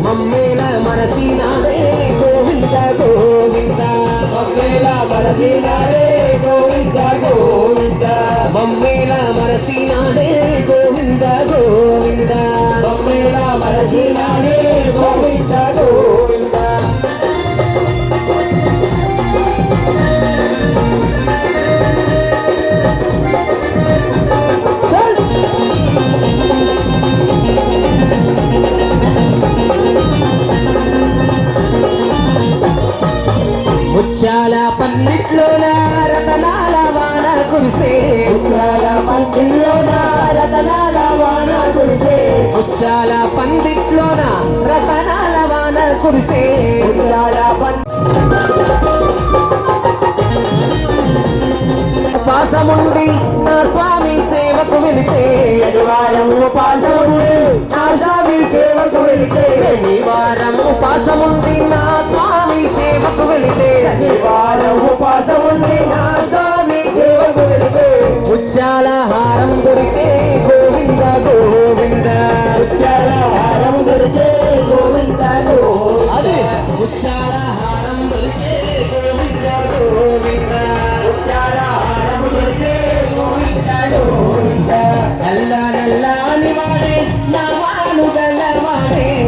మమ్మేల మరచినాడే గోవింద గోవింద మమ్మేల మరచినాడే గోవింద గోవింద మమ్మేల మరచినాడే గోవింద గోవింద మమ్మేల మరచినాడే గోవింద గోవింద ముచ్చాల పందిట్లోన రతనాల వాన కురిసే ముచ్చాల పందిట్లోన రతనాల వాన కురిసే ముచ్చాల పందిట్లోన రతనాల వాన కురిసే ముచ్చాల ఉపాసముండి నా స్వామి సేవకు వెళితే శనివారం ఉపాసముండి నా స్వామి సేవకు వెళితే శనివారం ఉపాసముండి నా స్వామి సేవకు వెళితే శనివారం ఉపాసముండి నా స్వామి సేవకు వెళితే ముత్యాల హారం దొరికే గోవింద గోవింద ముత్యాల హారం దొరికే